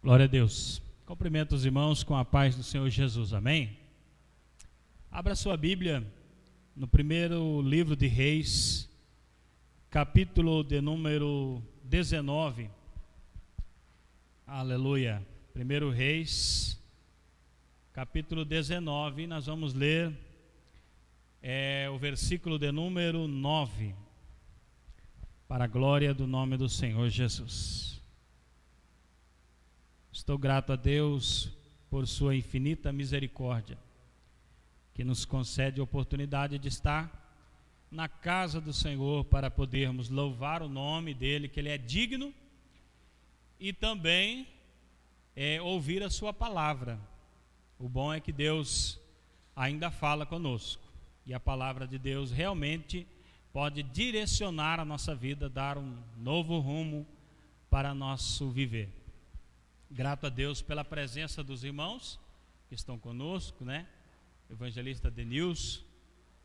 Glória a Deus. Cumprimento os irmãos com a paz do Senhor Jesus. Amém? Abra sua Bíblia no primeiro livro de Reis, capítulo de número 19. Aleluia. Primeiro Reis, capítulo 19. Nós vamos ler o versículo de número 9. Para a glória do nome do Senhor Jesus. Estou grato a Deus por sua infinita misericórdia, que nos concede a oportunidade de estar na casa do Senhor para podermos louvar o nome dEle, que Ele é digno, e também ouvir a sua palavra. O bom é que Deus ainda fala conosco, e a palavra de Deus realmente pode direcionar a nossa vida, dar um novo rumo para nosso viver. Grato a Deus pela presença dos irmãos que estão conosco, né? Evangelista Denilson,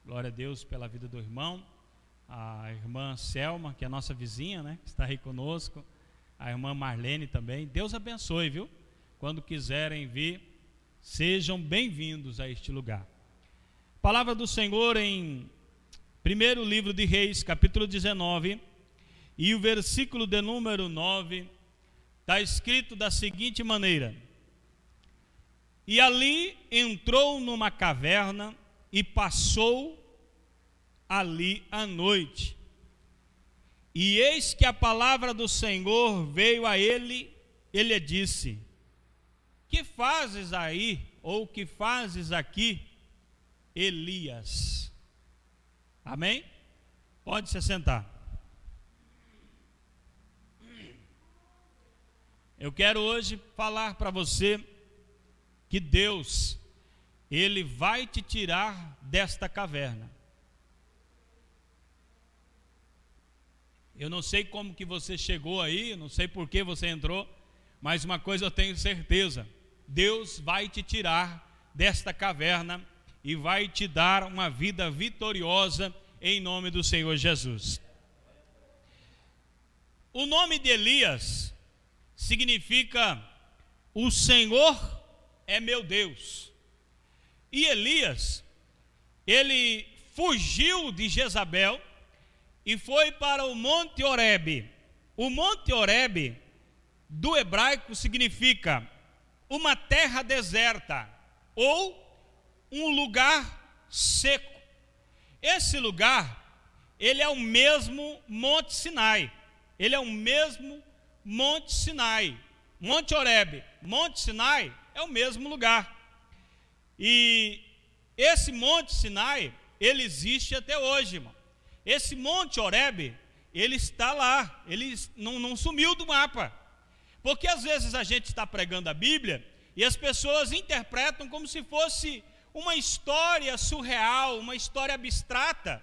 glória a Deus pela vida do irmão. A irmã Selma, que é a nossa vizinha, né? Está aí conosco. A irmã Marlene também. Deus abençoe, viu? Quando quiserem vir, sejam bem-vindos a este lugar. Palavra do Senhor em primeiro livro de Reis, capítulo 19, e o versículo de número 9, está escrito da seguinte maneira: E ali entrou numa caverna e passou ali a noite. E eis que a palavra do Senhor veio a ele, ele disse: Que fazes aí, ou que fazes aqui, Elias? Amém? Pode se sentar. Eu quero hoje falar para você que Deus, Ele vai te tirar desta caverna. Eu não sei como que você chegou aí, não sei por que você entrou, mas uma coisa eu tenho certeza: Deus vai te tirar desta caverna e vai te dar uma vida vitoriosa em nome do Senhor Jesus. O nome de Elias significa: o Senhor é meu Deus. E Elias, ele fugiu de Jezabel e foi para o Monte Horebe. O Monte Horebe, do hebraico, significa uma terra deserta ou um lugar seco. Esse lugar, ele é o mesmo Monte Sinai. Ele é o mesmo Monte Sinai. Monte Horebe, Monte Sinai é o mesmo lugar. E esse Monte Sinai, ele existe até hoje, irmão. Esse Monte Horebe, ele está lá, ele não sumiu do mapa. Porque às vezes a gente está pregando a Bíblia e as pessoas interpretam como se fosse uma história surreal, uma história abstrata,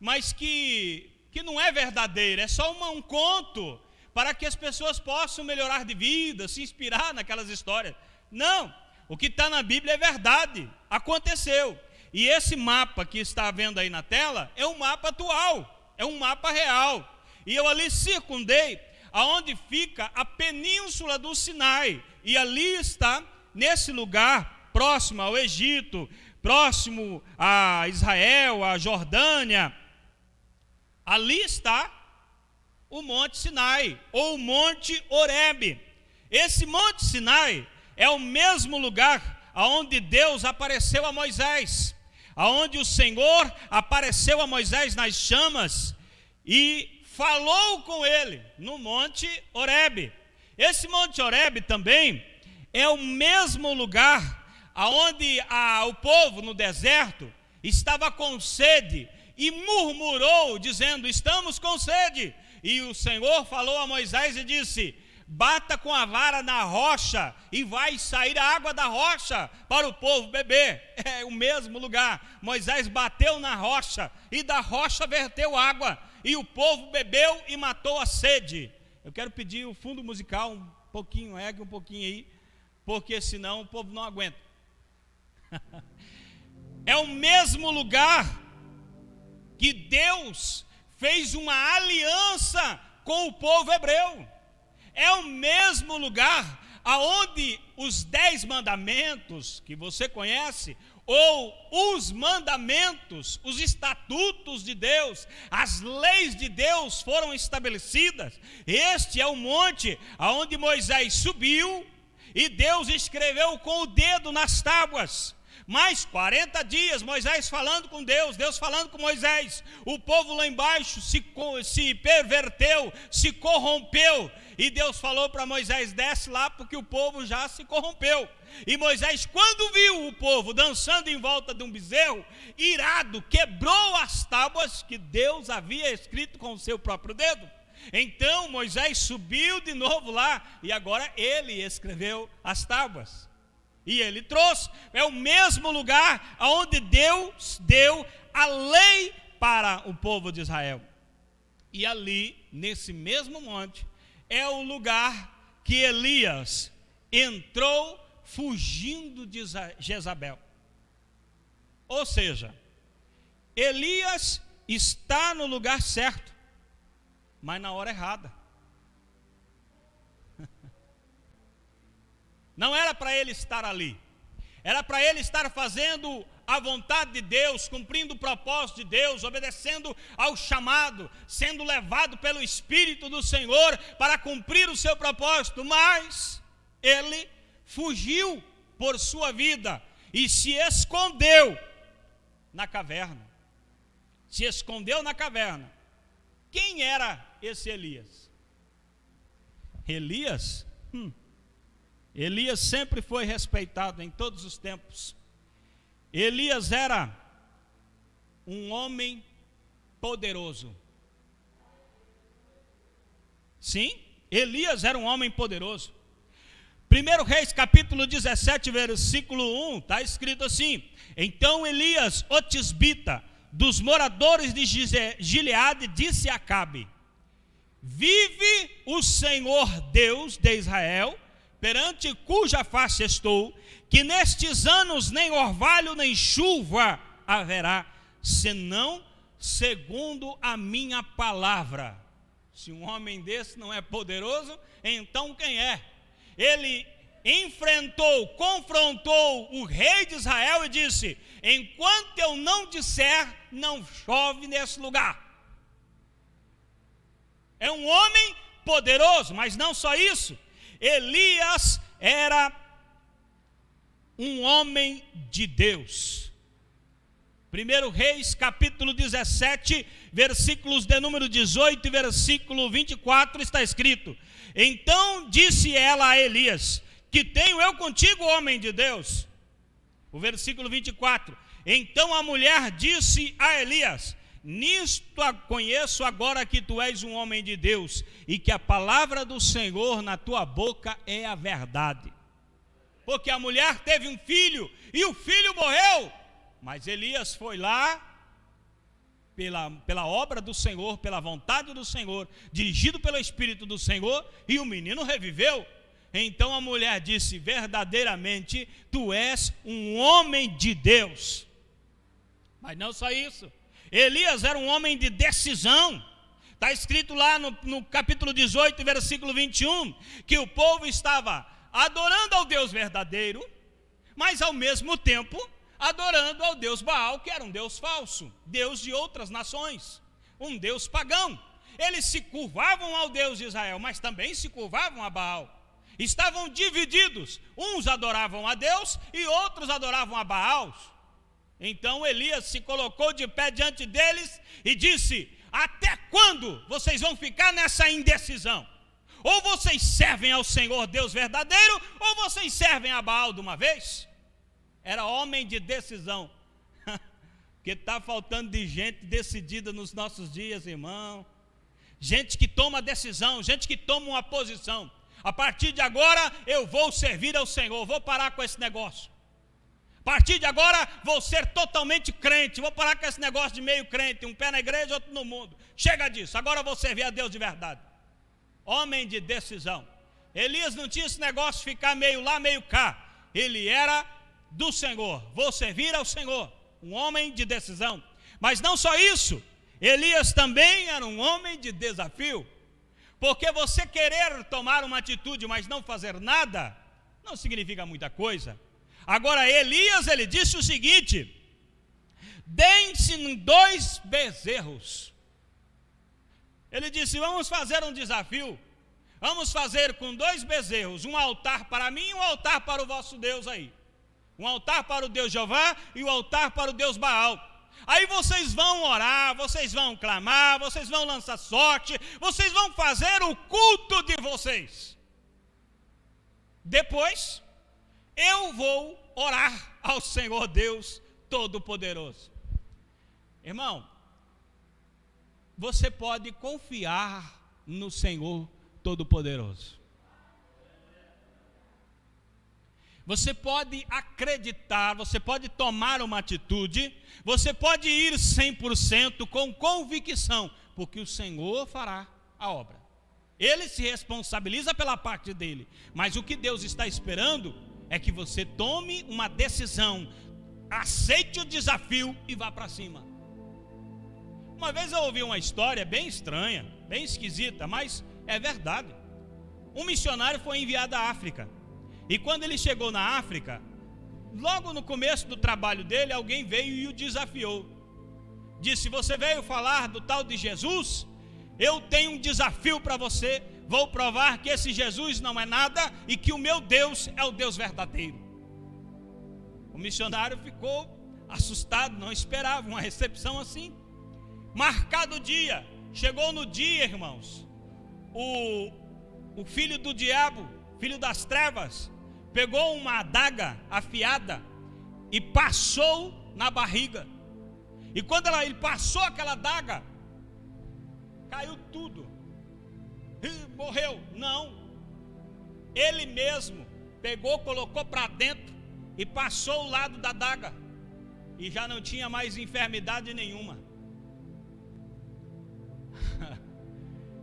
mas que não é verdadeira, é só um conto para que as pessoas possam melhorar de vida, se inspirar naquelas histórias. Não, o que está na Bíblia é verdade, aconteceu. E esse mapa que está vendo aí na tela é um mapa atual, é um mapa real. E eu ali circundei aonde fica a península do Sinai, e ali está, nesse lugar, próximo ao Egito, próximo a Israel, a Jordânia, ali está o Monte Sinai, ou o Monte Horebe. Esse Monte Sinai é o mesmo lugar aonde Deus apareceu a Moisés, aonde o Senhor apareceu a Moisés nas chamas e falou com ele no Monte Horebe. Esse Monte Horebe também é o mesmo lugar aonde o povo no deserto estava com sede e murmurou dizendo: estamos com sede. E o Senhor falou a Moisés e disse: bata com a vara na rocha e vai sair a água da rocha para o povo beber. É o mesmo lugar. Moisés bateu na rocha e da rocha verteu água e o povo bebeu e matou a sede. Eu quero pedir o fundo musical um pouquinho, ergue um pouquinho aí, porque senão o povo não aguenta. É o mesmo lugar que Deus fez uma aliança com o povo hebreu. É o mesmo lugar aonde os 10 mandamentos que você conhece, ou os mandamentos, os estatutos de Deus, as leis de Deus foram estabelecidas. Este é o monte aonde Moisés subiu e Deus escreveu com o dedo nas tábuas. Mais 40 dias, Moisés falando com Deus, Deus falando com Moisés. O povo lá embaixo se perverteu, se corrompeu. E Deus falou para Moisés, desce lá porque o povo já se corrompeu. E Moisés, quando viu o povo dançando em volta de um bezerro, irado, quebrou as tábuas que Deus havia escrito com o seu próprio dedo. Então Moisés subiu de novo lá e agora ele escreveu as tábuas. E ele trouxe, é o mesmo lugar onde Deus deu a lei para o povo de Israel. E ali, nesse mesmo monte, é o lugar que Elias entrou fugindo de Jezabel. Ou seja, Elias está no lugar certo, mas na hora errada. Não era para ele estar ali, era para ele estar fazendo a vontade de Deus, cumprindo o propósito de Deus, obedecendo ao chamado, sendo levado pelo Espírito do Senhor para cumprir o seu propósito, mas ele fugiu por sua vida e se escondeu na caverna. Se escondeu na caverna. Quem era esse Elias? Elias sempre foi respeitado em todos os tempos. Elias era um homem poderoso. Sim, Elias era um homem poderoso. 1 Reis capítulo 17, versículo 1, está escrito assim: então Elias, o tisbita, dos moradores de Gileade, disse a Acabe: vive o Senhor Deus de Israel, perante cuja face estou, que nestes anos nem orvalho nem chuva haverá, senão segundo a minha palavra. Se um homem desse não é poderoso, então quem é? Ele confrontou o rei de Israel e disse: enquanto eu não disser, não chove nesse lugar. É um homem poderoso, mas não só isso. Elias era um homem de Deus. 1 Reis capítulo 17, versículos de número 18 e versículo 24 está escrito: então disse ela a Elias: que tenho eu contigo, homem de Deus? O versículo 24: então a mulher disse a Elias: nisto conheço agora que tu és um homem de Deus, e que a palavra do Senhor na tua boca é a verdade. Porque a mulher teve um filho, e o filho morreu, mas Elias foi lá, pela obra do Senhor, pela vontade do Senhor, dirigido pelo Espírito do Senhor, e o menino reviveu. Então a mulher disse: verdadeiramente tu és um homem de Deus. Mas não só isso, Elias era um homem de decisão. Está escrito lá no capítulo 18, versículo 21, que o povo estava adorando ao Deus verdadeiro, mas ao mesmo tempo adorando ao Deus Baal, que era um Deus falso, Deus de outras nações, um Deus pagão. Eles se curvavam ao Deus de Israel, mas também se curvavam a Baal. Estavam divididos, uns adoravam a Deus e outros adoravam a Baal. Então Elias se colocou de pé diante deles e disse: até quando vocês vão ficar nessa indecisão? Ou vocês servem ao Senhor Deus verdadeiro, ou vocês servem a Baal de uma vez? Era homem de decisão. Porque está faltando de gente decidida nos nossos dias, irmão. Gente que toma decisão, gente que toma uma posição. A partir de agora eu vou servir ao Senhor, vou parar com esse negócio. A partir de agora vou ser totalmente crente, vou parar com esse negócio de meio crente, um pé na igreja, outro no mundo. Chega disso, agora eu vou servir a Deus de verdade. Homem de decisão. Elias não tinha esse negócio de ficar meio lá, meio cá. Ele era do Senhor, vou servir ao Senhor. Um homem de decisão. Mas não só isso, Elias também era um homem de desafio. Porque você querer tomar uma atitude, mas não fazer nada, não significa muita coisa. Agora Elias, ele disse o seguinte: deem-se 2 bezerros. Ele disse: vamos fazer um desafio. Vamos fazer com 2 bezerros, um altar para mim e um altar para o vosso Deus aí. Um altar para o Deus Jeová e um altar para o Deus Baal. Aí vocês vão orar, vocês vão clamar, vocês vão lançar sorte, vocês vão fazer o culto de vocês. Depois, eu vou orar ao Senhor Deus Todo-Poderoso. Irmão, você pode confiar no Senhor Todo-Poderoso. Você pode acreditar, você pode tomar uma atitude, você pode ir 100% com convicção, porque o Senhor fará a obra. Ele se responsabiliza pela parte dele, mas o que Deus está esperando é que você tome uma decisão, aceite o desafio e vá para cima. Uma vez eu ouvi uma história bem estranha, bem esquisita, mas é verdade. Um missionário foi enviado à África. E quando ele chegou na África, logo no começo do trabalho dele, alguém veio e o desafiou. Disse: você veio falar do tal de Jesus? Eu tenho um desafio para você. Vou provar que esse Jesus não é nada e que o meu Deus é o Deus verdadeiro. O missionário ficou assustado, não esperava uma recepção assim. Marcado o dia, chegou no dia, irmãos, o filho do diabo, filho das trevas, pegou uma adaga afiada e passou na barriga. E quando ele passou aquela adaga, caiu tudo. E morreu. Não. Ele mesmo pegou, colocou para dentro e passou o lado da adaga. E já não tinha mais enfermidade nenhuma.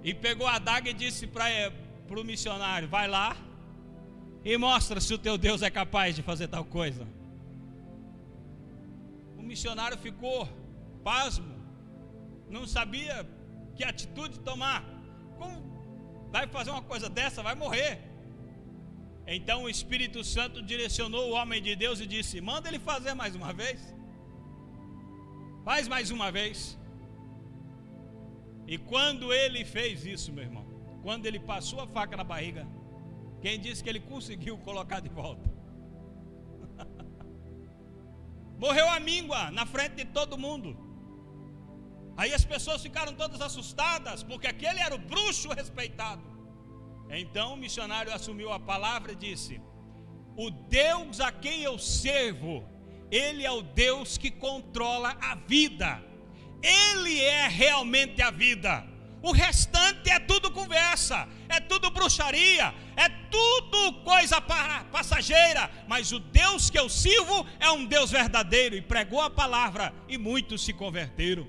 E pegou a adaga e disse para o missionário: vai lá e mostra se o teu Deus é capaz de fazer tal coisa. O missionário ficou pasmo, não sabia que atitude tomar. Como vai fazer uma coisa dessa? Vai morrer. Então o Espírito Santo direcionou o homem de Deus e disse: manda ele fazer mais uma vez. Faz mais uma vez. E quando ele fez isso, meu irmão, quando ele passou a faca na barriga, quem disse que ele conseguiu colocar de volta? Morreu a míngua na frente de todo mundo. Aí as pessoas ficaram todas assustadas, porque aquele era o bruxo respeitado. Então o missionário assumiu a palavra e disse: o Deus a quem eu servo, Ele é o Deus que controla a vida. Ele é realmente a vida. O restante é tudo conversa, é tudo bruxaria, é tudo coisa passageira. Mas o Deus que eu sirvo é um Deus verdadeiro. E pregou a palavra e muitos se converteram.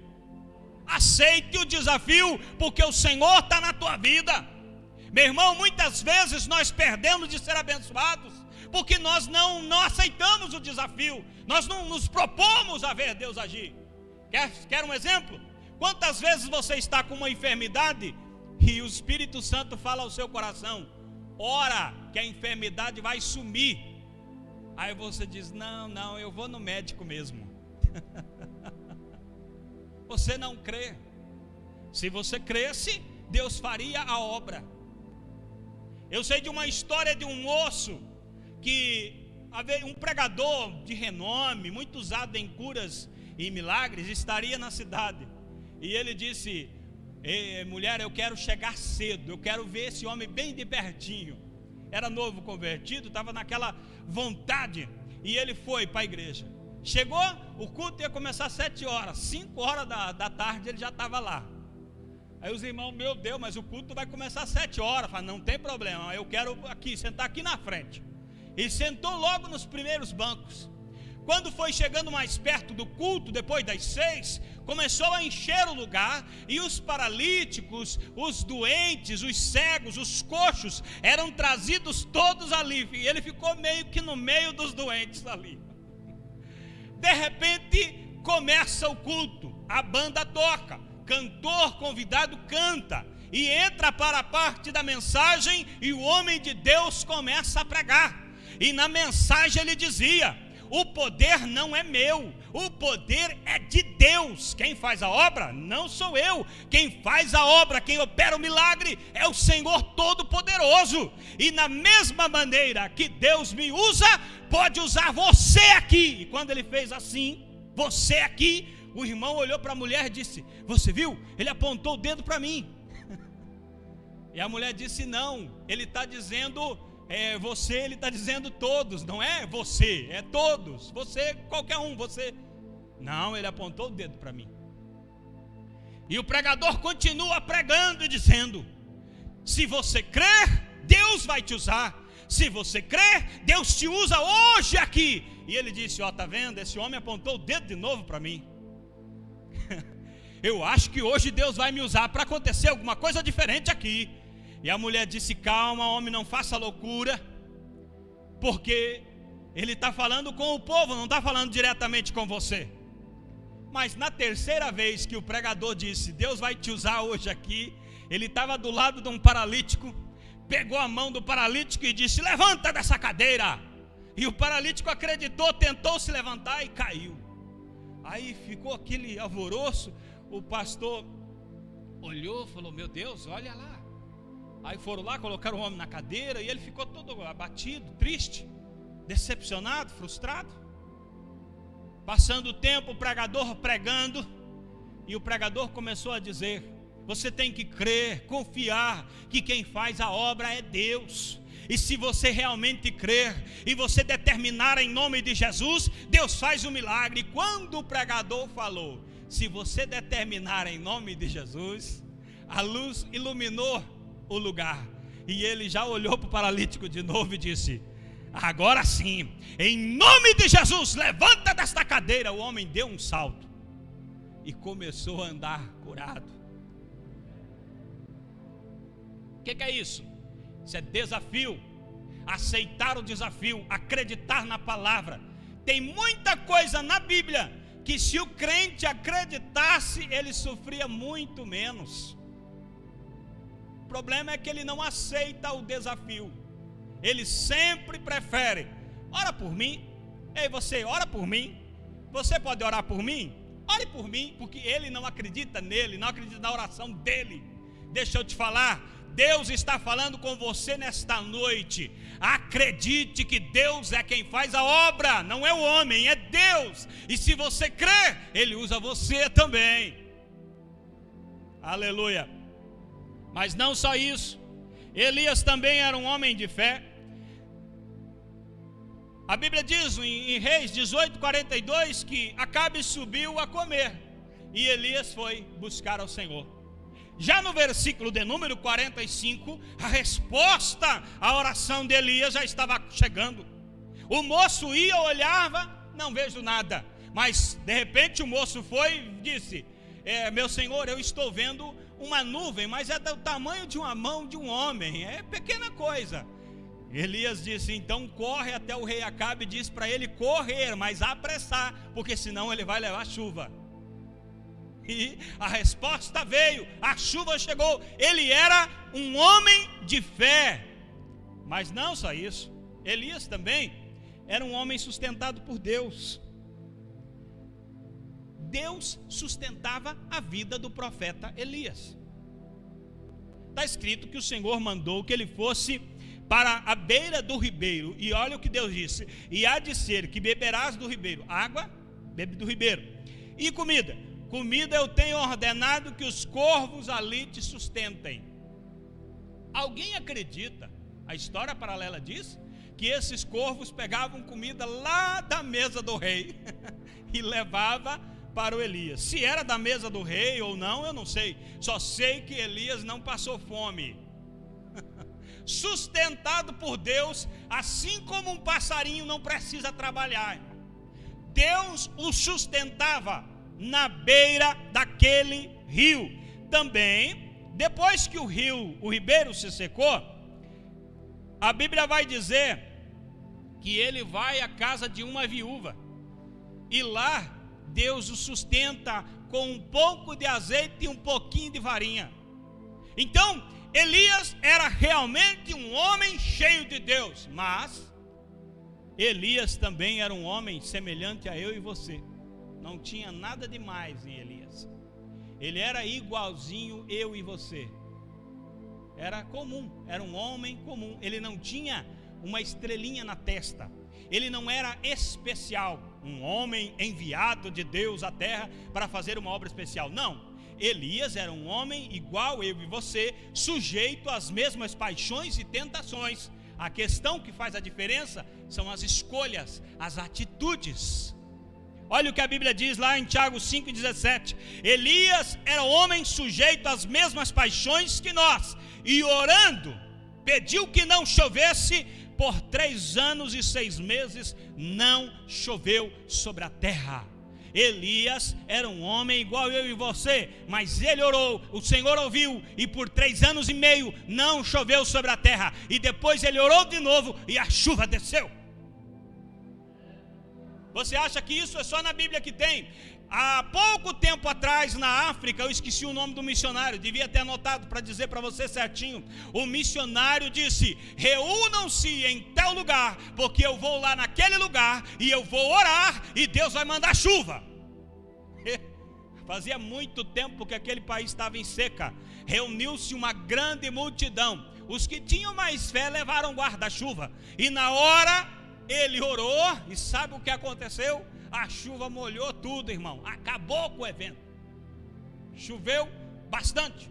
Aceite o desafio, porque o Senhor está na tua vida. Meu irmão, muitas vezes nós perdemos de ser abençoados, porque nós não aceitamos o desafio. Nós não nos propomos a ver Deus agir. Quer um exemplo? Quantas vezes você está com uma enfermidade e o Espírito Santo fala ao seu coração: ora que a enfermidade vai sumir. Aí você diz: não, eu vou no médico mesmo. Você não crê. Se você cresce, Deus faria a obra. Eu sei de uma história de um moço que um pregador de renome, muito usado em curas e milagres, estaria na cidade. E ele disse: mulher, eu quero chegar cedo, eu quero ver esse homem bem de pertinho. Era novo convertido, estava naquela vontade. E ele foi para a igreja. Chegou, o culto ia começar às 7 horas, 5 horas da tarde ele já estava lá. Aí os irmãos: meu Deus, mas o culto vai começar às 7 horas. Fala: não tem problema, eu quero sentar aqui na frente. E sentou logo nos primeiros bancos. Quando foi chegando mais perto do culto, depois das 6, começou a encher o lugar, e os paralíticos, os doentes, os cegos, os coxos, eram trazidos todos ali, e ele ficou meio que no meio dos doentes ali. De repente, começa o culto, a banda toca, cantor convidado canta, e entra para a parte da mensagem, e o homem de Deus começa a pregar. E na mensagem ele dizia: o poder não é meu, o poder é de Deus. Quem faz a obra não sou eu, quem faz a obra, quem opera o milagre é o Senhor Todo-Poderoso. E na mesma maneira que Deus me usa, pode usar você aqui. E quando ele fez assim, você aqui, o irmão olhou para a mulher e disse: você viu? Ele apontou o dedo para mim. E a mulher disse: não, ele está dizendo você, ele está dizendo todos, não é você, é todos, você, qualquer um, você. Não, ele apontou o dedo para mim. E o pregador continua pregando e dizendo: se você crer, Deus vai te usar. Se você crer, Deus te usa hoje aqui. E ele disse: ó, tá vendo, esse homem apontou o dedo de novo para mim. Eu acho que hoje Deus vai me usar para acontecer alguma coisa diferente aqui. E a mulher disse: calma, homem, não faça loucura, porque ele está falando com o povo, não está falando diretamente com você. Mas na terceira vez que o pregador disse: Deus vai te usar hoje aqui, ele estava do lado de um paralítico, pegou a mão do paralítico e disse: levanta dessa cadeira. E o paralítico acreditou, tentou se levantar e caiu. Aí ficou aquele alvoroço. O pastor olhou e falou: meu Deus, olha lá. Aí foram lá, colocaram o homem na cadeira, e ele ficou todo abatido, triste, decepcionado, frustrado. Passando o tempo, o pregador pregando, e o pregador começou a dizer: você tem que crer, confiar que quem faz a obra é Deus. E se você realmente crer e você determinar em nome de Jesus, Deus faz o milagre. E quando o pregador falou: se você determinar em nome de Jesus, a luz iluminou o lugar. E ele já olhou para o paralítico de novo e disse: agora sim, em nome de Jesus, levanta desta cadeira. O homem deu um salto e começou a andar curado. O que é isso? Isso é desafio. Aceitar o desafio, acreditar na palavra. Tem muita coisa na Bíblia que, se o crente acreditasse, ele sofria muito menos. O problema é que ele não aceita o desafio. Ele sempre prefere: ora por mim. Ei, você, ora por mim. Você pode orar por mim? Ore por mim, porque ele não acredita nele, não acredita na oração dele. Deixa eu te falar, Deus está falando com você nesta noite. Acredite que Deus é quem faz a obra, não é o homem, é Deus. E se você crer, Ele usa você também. Aleluia. Mas não só isso, Elias também era um homem de fé. A Bíblia diz em Reis 18:42 que Acabe subiu a comer e Elias foi buscar ao Senhor. Já no versículo de número 45, a resposta à oração de Elias já estava chegando. O moço ia, olhava, não vejo nada. Mas de repente o moço foi e disse: meu senhor, eu estou vendo uma nuvem, mas é do tamanho de uma mão de um homem, é pequena coisa. Elias disse: então corre até o rei Acabe e diz para ele correr, mas apressar, porque senão ele vai levar chuva. E a resposta veio, a chuva chegou. Ele era um homem de fé. Mas não só isso, Elias também era um homem sustentado por Deus. Deus sustentava a vida do profeta Elias. Está escrito que o Senhor mandou que ele fosse para a beira do ribeiro. E olha o que Deus disse: e há de ser que beberás do ribeiro. Água, bebe do ribeiro. E comida eu tenho ordenado que os corvos ali te sustentem. Alguém acredita, a história paralela diz, que esses corvos pegavam comida lá da mesa do rei e levava para o Elias. Se era da mesa do rei ou não, eu não sei. Só sei que Elias não passou fome. Sustentado por Deus, assim como um passarinho não precisa trabalhar. Deus o sustentava na beira daquele rio. Também, depois que o ribeiro se secou, a Bíblia vai dizer que ele vai à casa de uma viúva, e lá Deus o sustenta com um pouco de azeite e um pouquinho de farinha. Então, Elias era realmente um homem cheio de Deus, mas Elias também era um homem semelhante a eu e você. Não tinha nada demais em Elias. Ele era igualzinho eu e você. Era comum, era um homem comum. Ele não tinha uma estrelinha na testa. Ele não era especial, um homem enviado de Deus à terra para fazer uma obra especial. Não. Elias era um homem igual eu e você, sujeito às mesmas paixões e tentações. A questão que faz a diferença são as escolhas, as atitudes. Olha o que a Bíblia diz lá em Tiago 5,17. Elias era homem sujeito às mesmas paixões que nós, e orando, pediu que não chovesse. Por 3 anos e 6 meses não choveu sobre a terra. Elias era um homem igual eu e você, mas ele orou, o Senhor ouviu, e por 3 anos e meio não choveu sobre a terra. E depois ele orou de novo e a chuva desceu. Você acha que isso é só na Bíblia que tem? Há pouco tempo atrás, na África, eu esqueci o nome do missionário, devia ter anotado para dizer para você certinho. O missionário disse: reúnam-se em tal lugar, porque eu vou lá naquele lugar e eu vou orar e Deus vai mandar chuva. Fazia muito tempo que aquele país estava em seca. Reuniu-se uma grande multidão. Os que tinham mais fé levaram guarda-chuva, e na hora ele orou, e sabe o que aconteceu? A chuva molhou tudo, irmão. Acabou com o evento. Choveu bastante.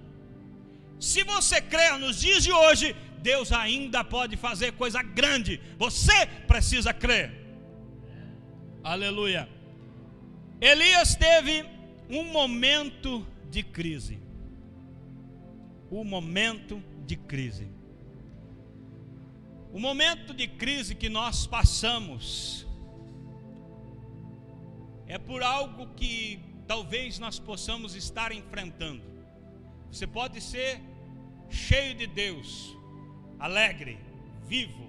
Se você crer nos dias de hoje, Deus ainda pode fazer coisa grande. Você precisa crer. Aleluia. Elias teve um momento de crise. Um momento de crise. O momento de crise que nós passamos é por algo que talvez nós possamos estar enfrentando. Você pode ser cheio de Deus, alegre, vivo.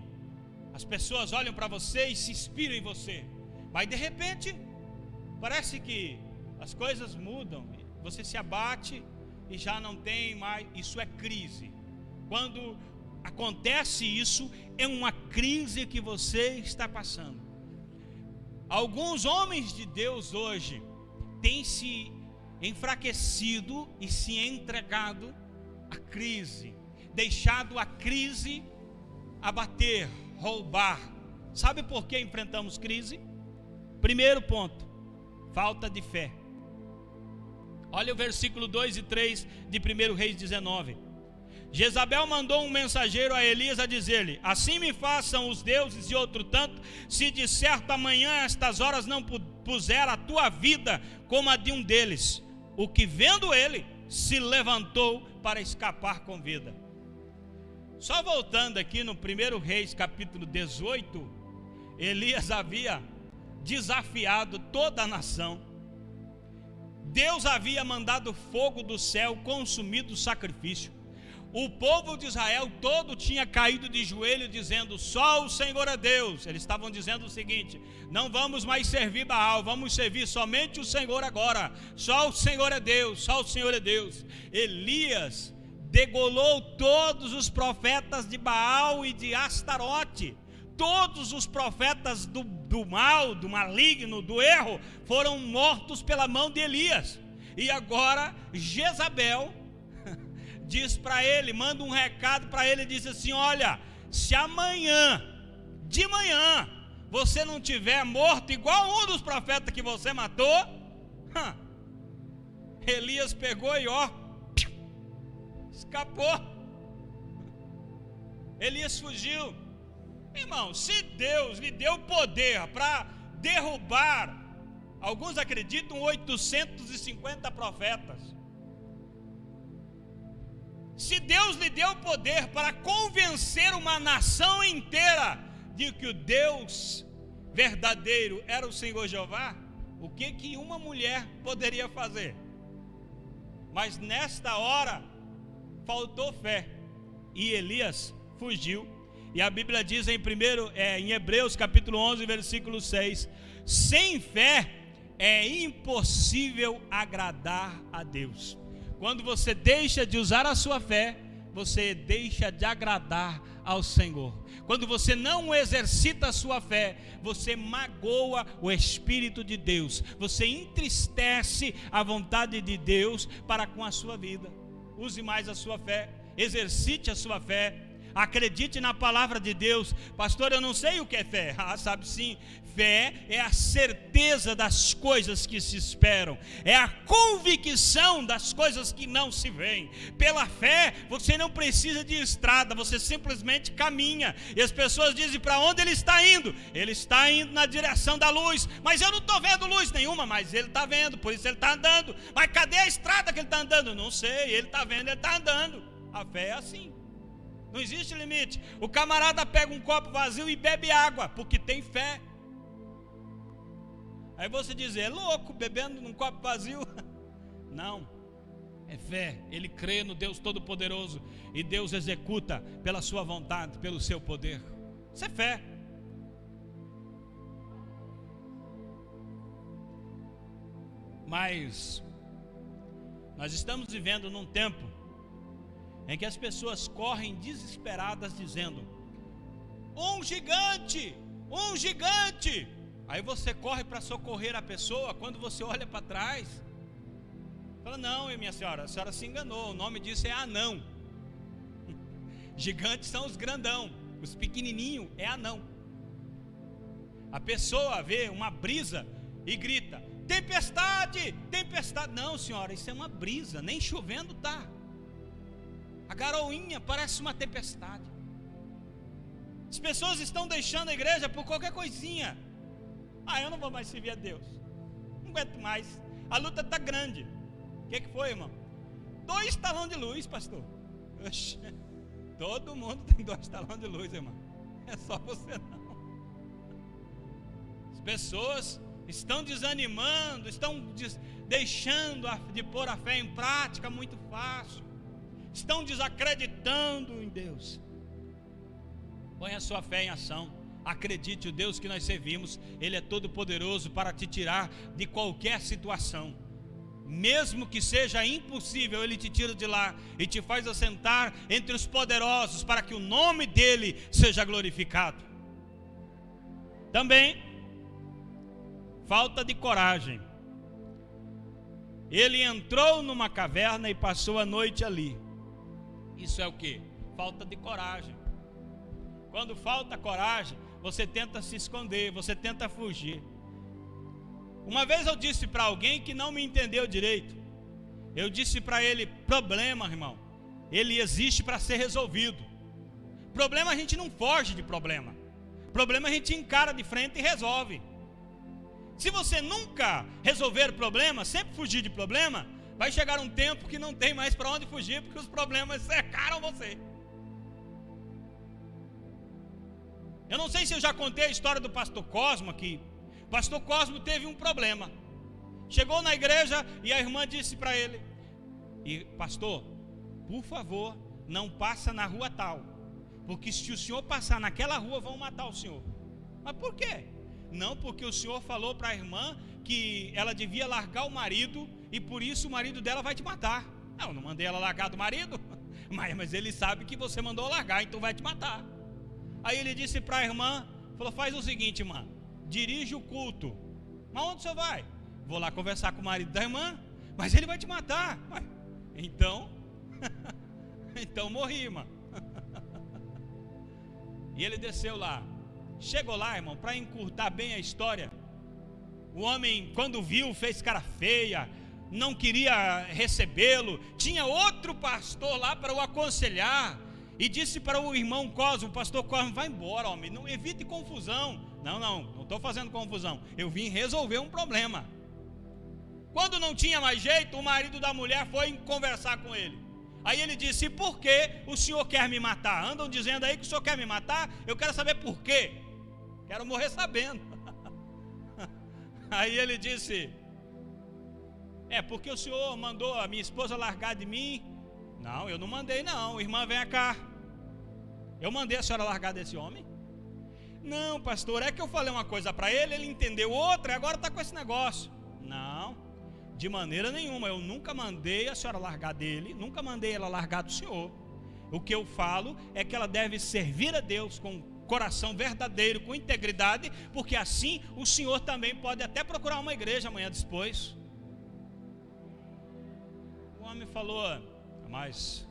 As pessoas olham para você e se inspiram em você. Mas de repente, parece que as coisas mudam. Você se abate e já não tem mais. Isso é crise. Quando acontece isso, é uma crise que você está passando. Alguns homens de Deus hoje têm se enfraquecido e se entregado à crise, deixado a crise abater, roubar. Sabe por que enfrentamos crise? Primeiro ponto, falta de fé. Olha o versículo 2 e 3 de 1 Reis 19. Jezabel mandou um mensageiro a Elias a dizer-lhe: assim me façam os deuses e outro tanto, se de certo amanhã a estas horas não puser a tua vida como a de um deles. O que vendo ele, se levantou para escapar com vida. Só voltando aqui no 1 Reis capítulo 18, Elias havia desafiado toda a nação. Deus havia mandado fogo do céu consumir o sacrifício. O povo de Israel todo tinha caído de joelho dizendo: só o Senhor é Deus. Eles estavam dizendo o seguinte: não vamos mais servir Baal, vamos servir somente o Senhor agora. Só o Senhor é Deus, só o Senhor é Deus. Elias degolou todos os profetas de Baal e de Astarote. Todos os profetas do mal, do maligno, do erro, foram mortos pela mão de Elias. E agora Jezabel diz para ele, manda um recado para ele, diz assim: olha, se amanhã, de manhã, você não tiver morto igual um dos profetas que você matou, Elias pegou e escapou. Elias fugiu. Irmão, se Deus lhe deu poder para derrubar, alguns acreditam 850 profetas. Se Deus lhe deu poder para convencer uma nação inteira de que o Deus verdadeiro era o Senhor Jeová, o que uma mulher poderia fazer? Mas nesta hora faltou fé e Elias fugiu. E a Bíblia diz em Hebreus capítulo 11 versículo 6: sem fé é impossível agradar a Deus. Quando você deixa de usar a sua fé, você deixa de agradar ao Senhor. Quando você não exercita a sua fé, você magoa o Espírito de Deus. Você entristece a vontade de Deus para com a sua vida. Use mais a sua fé, exercite a sua fé. Acredite na palavra de Deus. Pastor, eu não sei o que é fé. Sabe sim. Fé é a certeza das coisas que se esperam, é a convicção das coisas que não se veem. Pela fé, você não precisa de estrada, você simplesmente caminha. E as pessoas dizem: para onde ele está indo? Ele está indo na direção da luz. Mas eu não estou vendo luz nenhuma. Mas ele está vendo, por isso ele está andando. Mas cadê a estrada que ele está andando? Não sei, ele está vendo, ele está andando. A fé é assim. Não existe limite. O camarada pega um copo vazio e bebe água, porque tem fé. Aí você diz: é louco bebendo num copo vazio? Não, é fé. Ele crê no Deus Todo-Poderoso e Deus executa pela sua vontade, pelo seu poder. Isso é fé. Mas nós estamos vivendo num tempo em que as pessoas correm desesperadas dizendo: um gigante, um gigante. Aí você corre para socorrer a pessoa. Quando você olha para trás, fala: não, minha senhora, a senhora se enganou. O nome disso é anão. Gigantes são os grandão, os pequenininhos é anão. A pessoa vê uma brisa e grita: tempestade, tempestade. Não, senhora, isso é uma brisa, nem chovendo tá. A garoinha parece uma tempestade. As pessoas estão deixando a igreja por qualquer coisinha. Eu não vou mais servir a Deus, não aguento mais, a luta está grande. O que foi, irmão? 2 talões de luz, pastor. Oxe, todo mundo tem 2 talões de luz, irmão. É só você não. As pessoas estão desanimando, estão deixando de pôr a fé em prática muito fácil. Estão desacreditando em Deus. Põe a sua fé em ação. Acredite, o Deus que nós servimos, Ele é todo poderoso para te tirar de qualquer situação. Mesmo que seja impossível, Ele te tira de lá e te faz assentar entre os poderosos, para que o nome dEle seja glorificado. Também, falta de coragem. Ele entrou numa caverna e passou a noite ali. Isso é o que? Falta de coragem. Quando falta coragem, você tenta se esconder, você tenta fugir. Uma vez eu disse para alguém que não me entendeu direito. Eu disse para ele: problema, irmão, ele existe para ser resolvido. Problema, a gente não foge de problema. Problema a gente encara de frente e resolve. Se você nunca resolver problema, sempre fugir de problema, vai chegar um tempo que não tem mais para onde fugir, porque os problemas cercaram você. Eu não sei se eu já contei a história do pastor Cosmo aqui. O pastor Cosmo teve um problema. Chegou na igreja e a irmã disse para ele: pastor, por favor, não passa na rua tal, porque se o senhor passar naquela rua, vão matar o senhor. Mas por quê? Não, porque o senhor falou para a irmã que ela devia largar o marido, e por isso o marido dela vai te matar. Eu não mandei ela largar do marido, mas ele sabe que você mandou largar, então vai te matar. Aí ele disse para a irmã, falou: faz o seguinte, irmã, dirige o culto. Mas onde o senhor vai? Vou lá conversar com o marido da irmã. Mas ele vai te matar. Então então morri, irmã. E ele desceu lá. Chegou lá, irmão, para encurtar bem a história, o homem, quando viu, fez cara feia, não queria recebê-lo. Tinha outro pastor lá para o aconselhar, e disse para o irmão Cosmo: pastor Cosmo, vai embora, homem, não evite confusão. Não estou fazendo confusão, eu vim resolver um problema. Quando não tinha mais jeito, o marido da mulher foi conversar com ele. Aí ele disse: e por que o senhor quer me matar? Andam dizendo aí que o senhor quer me matar, eu quero saber por quê. Quero morrer sabendo. Aí ele disse: porque o senhor mandou a minha esposa largar de mim. Não, eu não mandei não, irmã, vem cá. Eu mandei a senhora largar desse homem? Não, pastor, é que eu falei uma coisa para ele, ele entendeu outra e agora está com esse negócio. Não, de maneira nenhuma, eu nunca mandei a senhora largar dele, nunca mandei ela largar do senhor. O que eu falo é que ela deve servir a Deus com coração verdadeiro, com integridade, porque assim o senhor também pode até procurar uma igreja amanhã depois. O homem falou, mas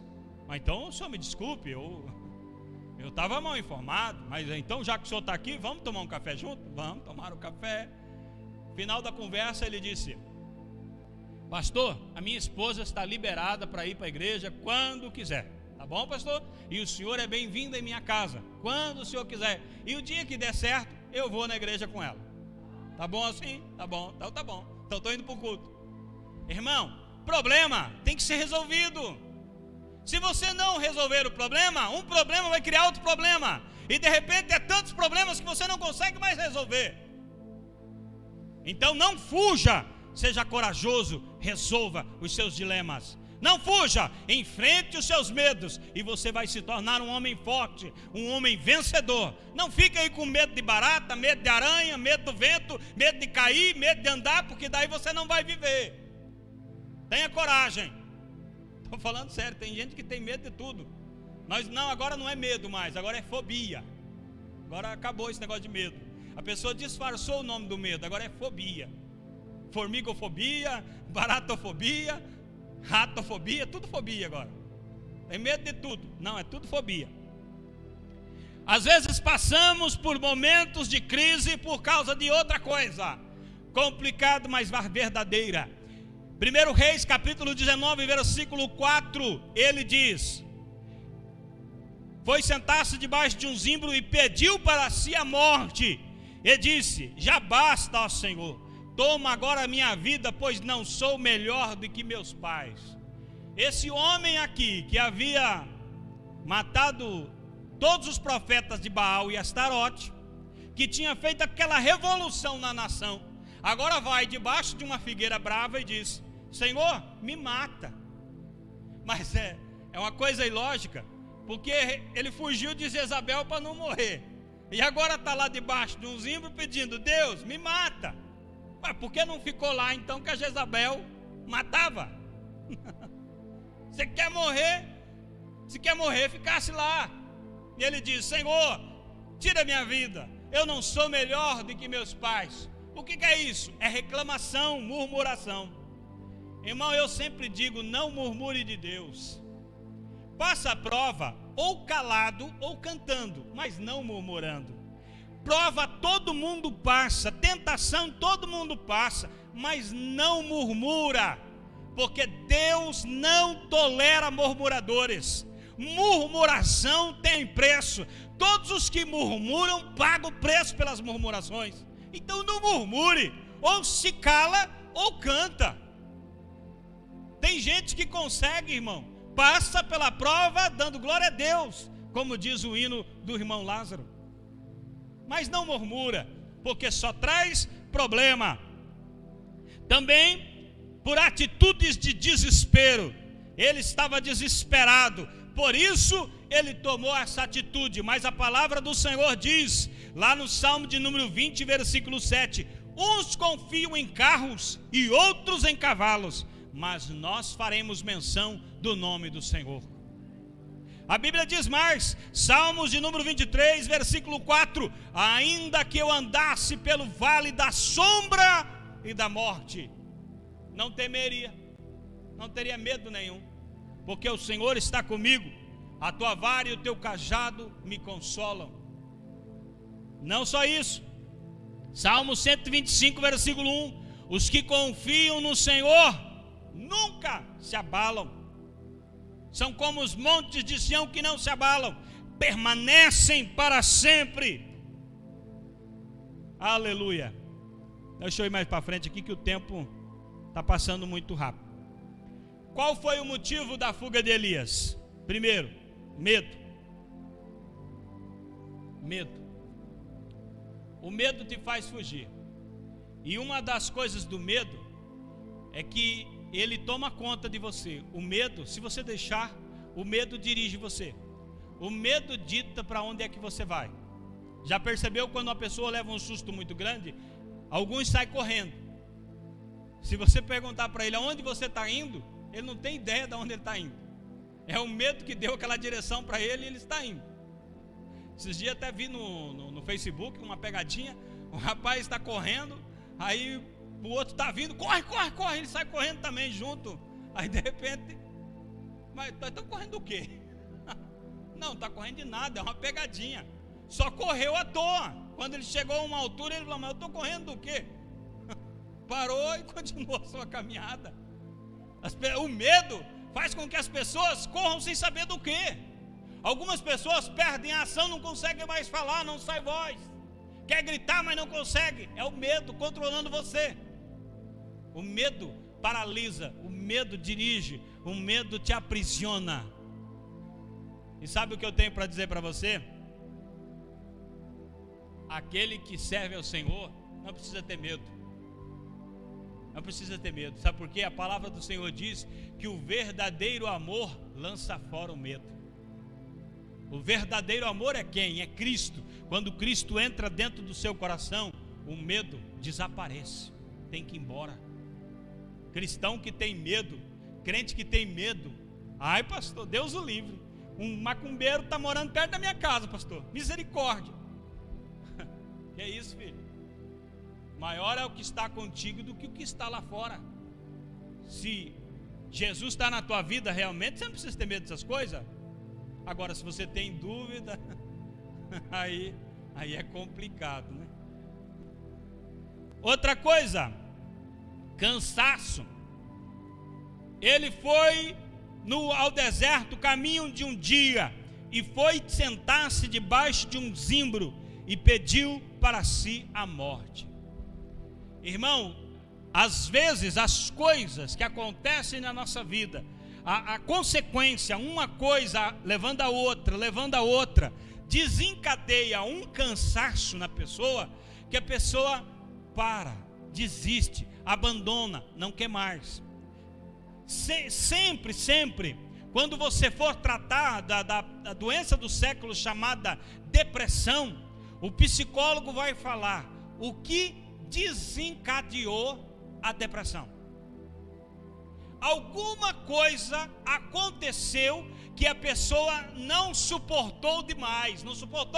então o senhor me desculpe, eu estava mal informado, mas então já que o senhor está aqui, vamos tomar um café junto? Vamos tomar um café. Final da conversa ele disse, pastor, a minha esposa está liberada para ir para a igreja quando quiser. Tá bom, pastor? E o senhor é bem-vindo em minha casa, quando o senhor quiser. E o dia que der certo, eu vou na igreja com ela. Tá bom assim? Tá bom, então tá bom. Então estou indo para o culto. Irmão, problema tem que ser resolvido. Se você não resolver o problema, um problema vai criar outro problema. E de repente é tantos problemas que você não consegue mais resolver. Então não fuja, seja corajoso, resolva os seus dilemas. Não fuja, enfrente os seus medos e você vai se tornar um homem forte, um homem vencedor. Não fique aí com medo de barata, medo de aranha, medo do vento, medo de cair, medo de andar, porque daí você não vai viver. Tenha coragem. Estou falando sério, tem gente que tem medo de tudo. Agora não é medo mais, agora é fobia. Agora acabou esse negócio de medo. A pessoa disfarçou o nome do medo, agora é fobia. Formigofobia, baratofobia, ratofobia, tudo fobia agora. Tem medo de tudo. Não, é tudo fobia. Às vezes passamos por momentos de crise por causa de outra coisa. Complicado, mas verdadeira. 1 Reis, capítulo 19, versículo 4, ele diz: foi sentar-se debaixo de um zimbro e pediu para si a morte. E disse: já basta, ó Senhor, toma agora a minha vida, pois não sou melhor do que meus pais. Esse homem aqui, que havia matado todos os profetas de Baal e Astarote, que tinha feito aquela revolução na nação, agora vai debaixo de uma figueira brava e diz: Senhor, me mata. Mas é uma coisa ilógica, porque ele fugiu de Jezabel para não morrer, e agora está lá debaixo de um zimbro pedindo: Deus, me mata. Mas por que não ficou lá então que a Jezabel matava? Você quer morrer? Se quer morrer, ficasse lá. E ele diz: Senhor, tira minha vida, eu não sou melhor do que meus pais. O que é isso? É reclamação, murmuração. Irmão, eu sempre digo: não murmure de Deus. Passa a prova ou calado ou cantando, mas não murmurando. Prova todo mundo passa, tentação todo mundo passa, mas não murmura, porque Deus não tolera murmuradores. Murmuração tem preço. Todos os que murmuram pagam o preço pelas murmurações. Então não murmure, ou se cala ou canta. Tem gente que consegue, irmão, passa pela prova dando glória a Deus, como diz o hino do irmão Lázaro. Mas não murmura, porque só traz problema. Também por atitudes de desespero. Ele estava desesperado, por isso ele tomou essa atitude. Mas a palavra do Senhor diz, lá no Salmo de número 20, versículo 7: uns confiam em carros e outros em cavalos, mas nós faremos menção do nome do Senhor. A Bíblia diz mais, Salmos de número 23, versículo 4: ainda que eu andasse pelo vale da sombra e da morte, não temeria, não teria medo nenhum, porque o Senhor está comigo, a tua vara e o teu cajado me consolam. Não só isso, Salmo 125, versículo 1: os que confiam no Senhor nunca se abalam. São como os montes de Sião que não se abalam, permanecem para sempre. Aleluia. Deixa eu ir mais para frente aqui que o tempo está passando muito rápido. Qual foi o motivo da fuga de Elias? Primeiro, medo. Medo. O medo te faz fugir. E uma das coisas do medo é que ele toma conta de você. O medo, se você deixar, o medo dirige você. O medo dita para onde é que você vai. Já percebeu quando uma pessoa leva um susto muito grande? Alguns saem correndo. Se você perguntar para ele aonde você está indo, ele não tem ideia de onde ele está indo. É o medo que deu aquela direção para ele e ele está indo. Esses dias até vi no Facebook uma pegadinha. O rapaz está correndo, aí o outro está vindo, corre, corre, corre. Ele sai correndo também junto. Aí de repente, mas estão correndo do quê? Não está correndo de nada, é uma pegadinha. Só correu à toa. Quando ele chegou a uma altura, ele falou, mas eu estou correndo do quê? Parou e continuou a sua caminhada. O medo faz com que as pessoas corram sem saber do quê. Algumas pessoas perdem a ação, não conseguem mais falar, não sai voz. Quer gritar, mas não consegue. É o medo controlando você. O medo paralisa, o medo dirige, o medo te aprisiona. E sabe o que eu tenho para dizer para você? Aquele que serve ao Senhor não precisa ter medo. Não precisa ter medo. Sabe por quê? A palavra do Senhor diz que o verdadeiro amor lança fora o medo. O verdadeiro amor é quem? É Cristo. Quando Cristo entra dentro do seu coração, o medo desaparece. Tem que ir embora. Cristão que tem medo, crente que tem medo. Ai, pastor, Deus o livre. Um macumbeiro está morando perto da minha casa, pastor. Misericórdia. Que é isso, filho? Maior é o que está contigo do que o que está lá fora. Se Jesus está na tua vida realmente, você não precisa ter medo dessas coisas. Agora, se você tem dúvida, aí é complicado, né? Outra coisa, cansaço. Ele foi ao deserto, caminho de um dia, e foi sentar-se debaixo de um zimbro e pediu para si a morte. Irmão, às vezes as coisas que acontecem na nossa vida, a consequência, uma coisa levando a outra, desencadeia um cansaço na pessoa, que a pessoa para, desiste, abandona, não quer mais. Sempre, quando você for tratar da doença do século chamada depressão, o psicólogo vai falar o que desencadeou a depressão. Alguma coisa aconteceu que a pessoa não suportou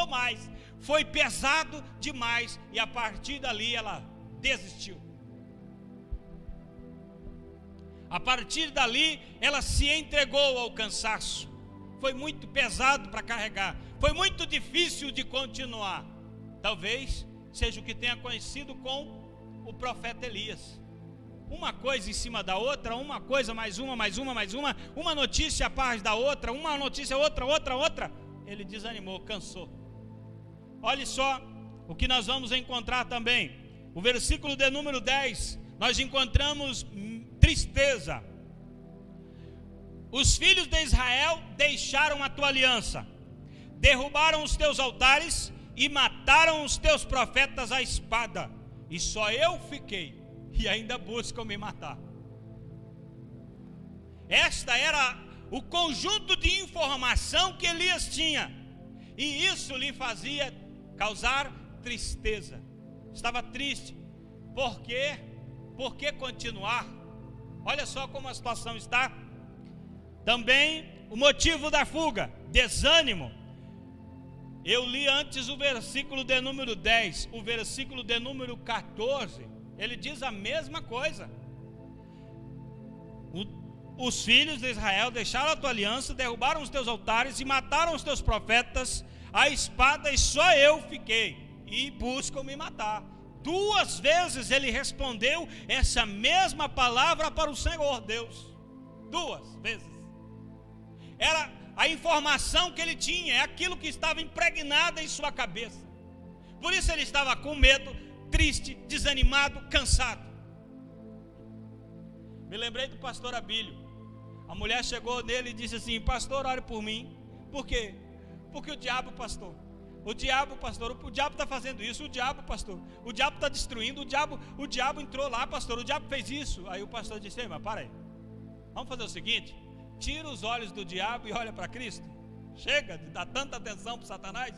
mais, foi pesado demais e a partir dali ela desistiu. A partir dali ela se entregou ao cansaço. Foi muito pesado para carregar, foi muito difícil de continuar. Talvez seja o que tenha conhecido com o profeta Elias. Uma coisa em cima da outra, uma coisa mais uma notícia a par da outra, uma notícia outra, ele desanimou, cansou. Olha só o que nós vamos encontrar também. O versículo de número 10, nós encontramos tristeza. Os filhos de Israel deixaram a tua aliança, derrubaram os teus altares e mataram os teus profetas à espada, e só eu fiquei, e ainda buscam me matar. Esta era o conjunto de informação que Elias tinha, e isso lhe fazia causar tristeza. Estava triste. Por quê? Por que continuar? Olha só como a situação está. Também o motivo da fuga, desânimo. Eu li antes o versículo de número 10, o versículo de número 14, ele diz a mesma coisa. Os filhos de Israel deixaram a tua aliança, derrubaram os teus altares e mataram os teus profetas à espada, e só eu fiquei, e buscam me matar. 2 vezes ele respondeu essa mesma palavra para o Senhor Deus. 2 vezes. Era a informação que ele tinha, é aquilo que estava impregnado em sua cabeça. Por isso ele estava com medo, triste, desanimado, cansado. Me lembrei do pastor Abílio. A mulher chegou nele e disse assim: pastor, ore por mim. Por quê? Porque o diabo, pastor, o diabo está fazendo isso, o diabo, pastor, o diabo está destruindo, o diabo entrou lá, pastor, o diabo fez isso. Aí o pastor disse: ei, mas para aí, vamos fazer o seguinte, tira os olhos do diabo e olha para Cristo. Chega de dar tanta atenção para Satanás.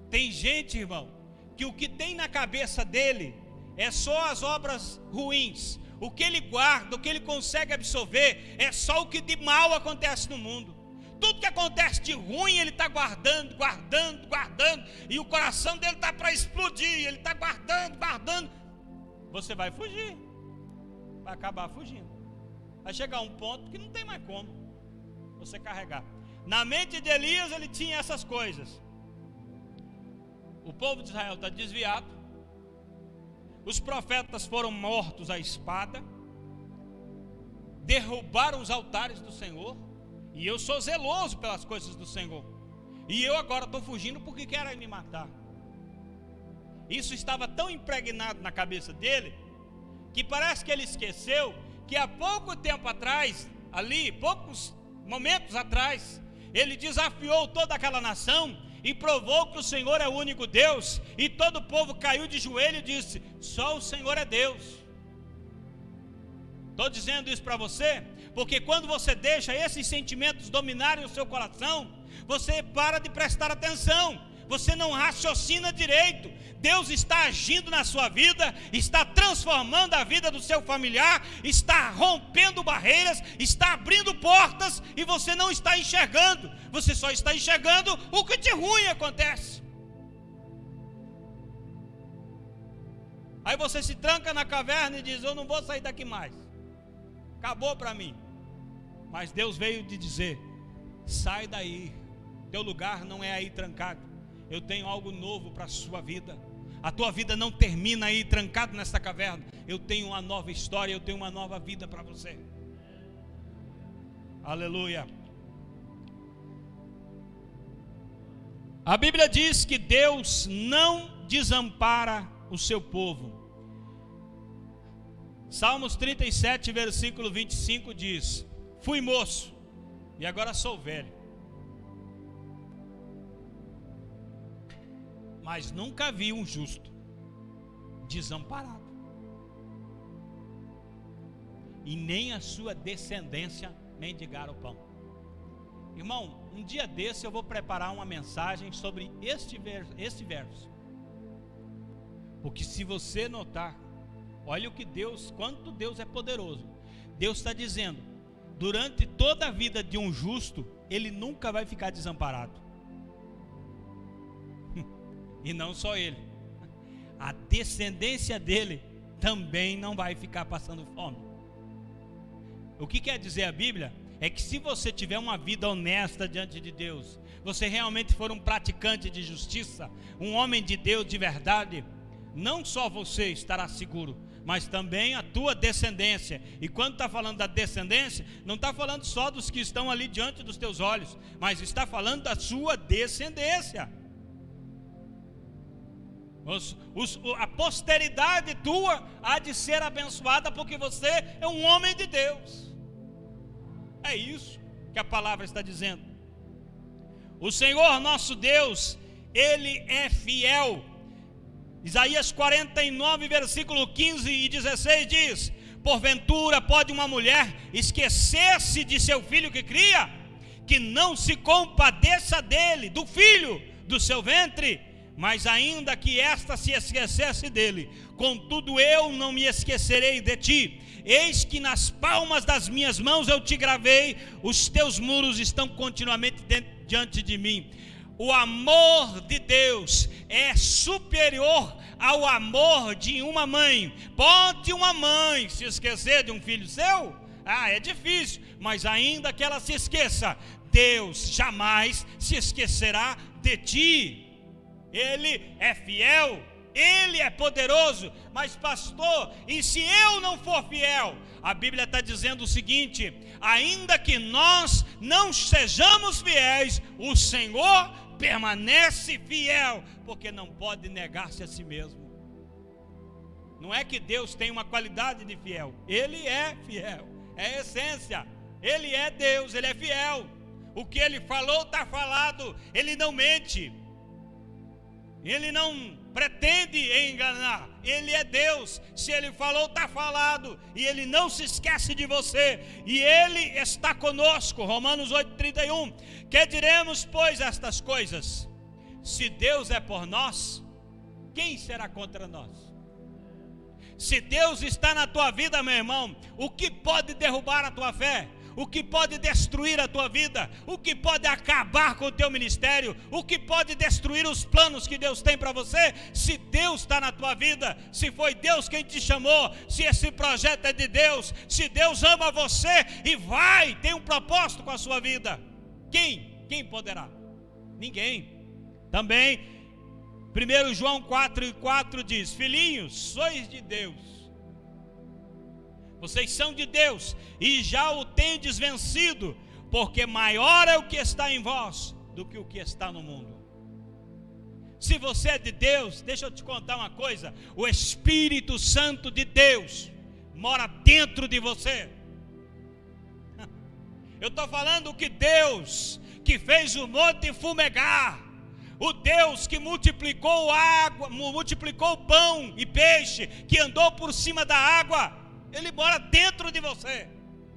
Tem gente, irmão, que o que tem na cabeça dele é só as obras ruins. O que ele guarda, o que ele consegue absorver, é só o que de mal acontece no mundo. Tudo que acontece de ruim, ele está guardando, e o coração dele está para explodir, ele está guardando. Você vai fugir, vai acabar fugindo. Vai chegar um ponto que não tem mais como você carregar. Na mente de Elias, ele tinha essas coisas. O povo de Israel está desviado, os profetas foram mortos à espada, derrubaram os altares do Senhor, e eu sou zeloso pelas coisas do Senhor, e eu agora estou fugindo porque querem me matar. Isso estava tão impregnado na cabeça dele, que parece que ele esqueceu que há pouco tempo atrás, ali, poucos momentos atrás, ele desafiou toda aquela nação e provou que o Senhor é o único Deus, e todo o povo caiu de joelho e disse: só o Senhor é Deus. Estou dizendo isso para você, porque quando você deixa esses sentimentos dominarem o seu coração, você para de prestar atenção, você não raciocina direito. Deus está agindo na sua vida, está transformando a vida do seu familiar, está rompendo barreiras, está abrindo portas, e você não está enxergando, você só está enxergando o que de ruim acontece. Aí você se tranca na caverna e diz: eu não vou sair daqui mais, acabou para mim. Mas Deus veio te dizer: sai daí, teu lugar não é aí trancado, eu tenho algo novo para a sua vida. A tua vida não termina aí trancado nessa caverna. Eu tenho uma nova história, eu tenho uma nova vida para você. Aleluia. A Bíblia diz que Deus não desampara o seu povo. Salmos 37, versículo 25 diz: fui moço e agora sou velho, mas nunca vi um justo desamparado, e nem a sua descendência mendigar o pão. Irmão, um dia desse eu vou preparar uma mensagem sobre este verso, porque se você notar, olha o que Deus, quanto Deus é poderoso. Deus está dizendo: durante toda a vida de um justo, ele nunca vai ficar desamparado. E não só ele, a descendência dele também não vai ficar passando fome. O que quer dizer a Bíblia? É que se você tiver uma vida honesta diante de Deus, você realmente for um praticante de justiça, um homem de Deus de verdade, não só você estará seguro, mas também a tua descendência. E quando está falando da descendência, não está falando só dos que estão ali diante dos teus olhos, mas está falando da sua descendência. A posteridade tua há de ser abençoada, porque você é um homem de Deus. É isso que a palavra está dizendo. O Senhor nosso Deus, Ele é fiel. Isaías 49, versículo 15 e 16 diz: porventura pode uma mulher esquecer-se de seu filho que cria, que não se compadeça dele, do filho do seu ventre? Mas ainda que esta se esquecesse dele, contudo eu não me esquecerei de ti. Eis que nas palmas das minhas mãos eu te gravei, os teus muros estão continuamente diante de mim. O amor de Deus é superior ao amor de uma mãe. Pode uma mãe se esquecer de um filho seu? É difícil, mas ainda que ela se esqueça, Deus jamais se esquecerá de ti. Ele é fiel, Ele é poderoso. Mas pastor, e se eu não for fiel? A Bíblia está dizendo o seguinte: ainda que nós não sejamos fiéis, o Senhor permanece fiel, porque não pode negar-se a si mesmo. Não é que Deus tem uma qualidade de fiel, Ele é fiel, é a essência. Ele é Deus, Ele é fiel. O que Ele falou está falado, Ele não mente, Ele não pretende enganar. Ele é Deus. Se Ele falou, está falado. E Ele não se esquece de você. E Ele está conosco. Romanos 8,31. Que diremos, pois, estas coisas? Se Deus é por nós, quem será contra nós? Se Deus está na tua vida, meu irmão, o que pode derrubar a tua fé? O que pode destruir a tua vida? O que pode acabar com o teu ministério? O que pode destruir os planos que Deus tem para você? Se Deus está na tua vida, se foi Deus quem te chamou, se esse projeto é de Deus, se Deus ama você e tem um propósito com a sua vida, quem poderá? Ninguém. Também 1 João 4:4 diz: filhinhos, sois de Deus, vocês são de Deus e já o tendes vencido, porque maior é o que está em vós do que o que está no mundo. Se você é de Deus, deixa eu te contar uma coisa: o Espírito Santo de Deus mora dentro de você. Eu estou falando que Deus que fez o monte fumegar, o Deus que multiplicou água, multiplicou pão e peixe, que andou por cima da água, Ele mora dentro de você.